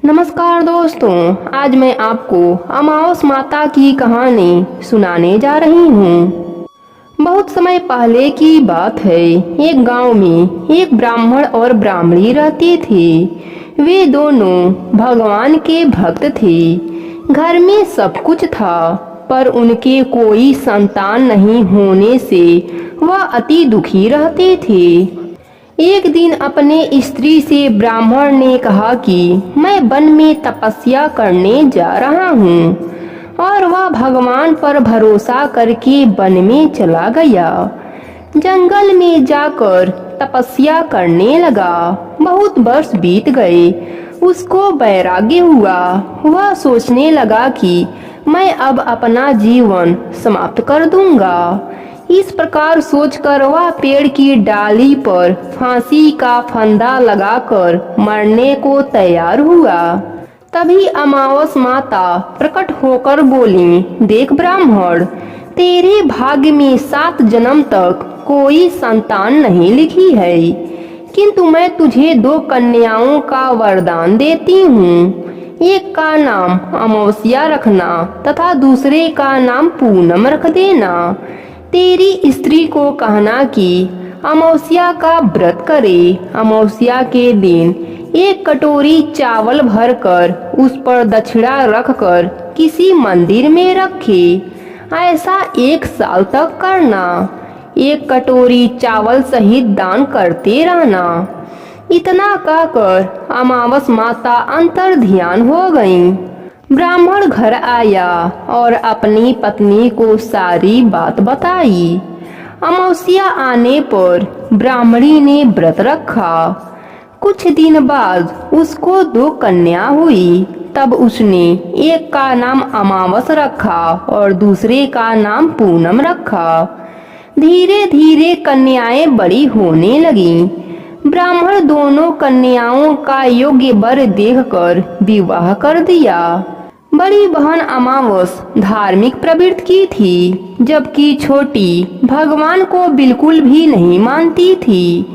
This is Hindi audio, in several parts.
नमस्कार दोस्तों, आज मैं आपको अमावस माता की कहानी सुनाने जा रही हूँ। बहुत समय पहले की बात है। एक गांव में एक ब्राह्मण और ब्राह्मणी रहते थे। वे दोनों भगवान के भक्त थे। घर में सब कुछ था, पर उनके कोई संतान नहीं होने से वह अति दुखी रहते थे। एक दिन अपने स्त्री से ब्राह्मण ने कहा कि मैं वन में तपस्या करने जा रहा हूँ, और वह भगवान पर भरोसा करके वन में चला गया। जंगल में जाकर तपस्या करने लगा। बहुत वर्ष बीत गए। उसको वैराग्य हुआ। वह सोचने लगा कि मैं अब अपना जीवन समाप्त कर दूंगा। इस प्रकार सोचकर वह पेड़ की डाली पर फांसी का फंदा लगाकर मरने को तैयार हुआ। तभी अमावस माता प्रकट होकर बोली, देख ब्राह्मण, तेरे भाग्य में 7 जन्म तक कोई संतान नहीं लिखी है, किंतु मैं तुझे 2 कन्याओं का वरदान देती हूँ। एक का नाम अमावस्या रखना तथा दूसरे का नाम पूनम रख देना। तेरी स्त्री को कहना कि अमावस्या का व्रत करे। अमावस्या के दिन 1 कटोरी चावल भरकर उस पर दक्षिणा रखकर किसी मंदिर में रखे। ऐसा 1 साल तक करना। 1 कटोरी चावल सहित दान करते रहना। इतना कहकर अमावस माता अंतर ध्यान हो गईं। ब्राह्मण घर आया और अपनी पत्नी को सारी बात बताई। अमावस्या आने पर ब्राह्मणी ने व्रत रखा। कुछ दिन बाद उसको 2 कन्या हुई। तब उसने एक का नाम अमावस रखा और दूसरे का नाम पूनम रखा। धीरे धीरे कन्याएं बड़ी होने लगीं। ब्राह्मण दोनों कन्याओं का योग्य वर देखकर विवाह कर दिया। बड़ी बहन अमावस धार्मिक प्रवृत्ति की थी, जबकि छोटी भगवान को बिल्कुल भी नहीं मानती थी।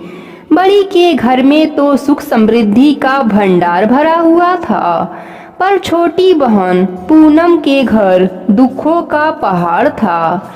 बड़ी के घर में तो सुख समृद्धि का भंडार भरा हुआ था, पर छोटी बहन पूनम के घर दुखों का पहाड़ था।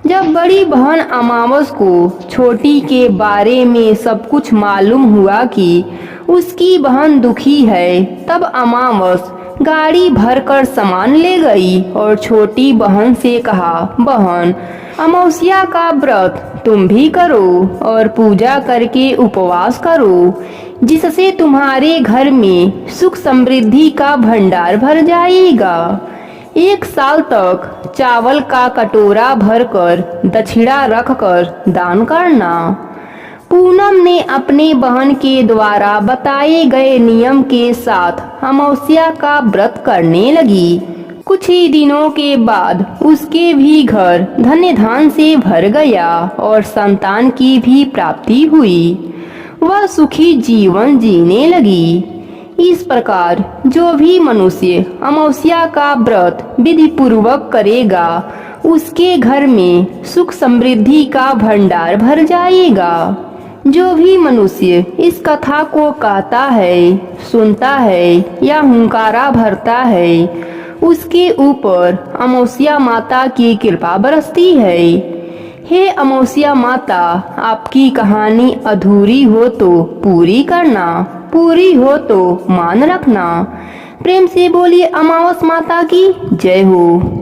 जब बड़ी बहन अमावस को छोटी के बारे में सब कुछ मालूम हुआ कि उसकी बहन दुखी है, तब अमावस गाड़ी भरकर सामान ले गई और छोटी बहन से कहा, बहन, अमावस्या का व्रत तुम भी करो और पूजा करके उपवास करो, जिससे तुम्हारे घर में सुख समृद्धि का भंडार भर जाएगा। 1 साल तक चावल का कटोरा भरकर दक्षिणा रखकर दान करना। पूनम ने अपनी बहन के द्वारा बताए गए नियम के साथ अमावस्या का व्रत करने लगी। कुछ ही दिनों के बाद उसके भी घर धन्य धान से भर गया और संतान की भी प्राप्ति हुई। वह सुखी जीवन जीने लगी। इस प्रकार जो भी मनुष्य अमावस्या का व्रत विधि पूर्वक करेगा, उसके घर में सुख समृद्धि का भंडार भर जाएगा। जो भी मनुष्य इस कथा को कहता है, सुनता है या हुंकारा भरता है, उसके ऊपर अमावस्या माता की कृपा बरसती है। हे अमावस्या माता, आपकी कहानी अधूरी हो तो पूरी करना, पूरी हो तो मान रखना। प्रेम से बोलिए अमावस माता की जय हो।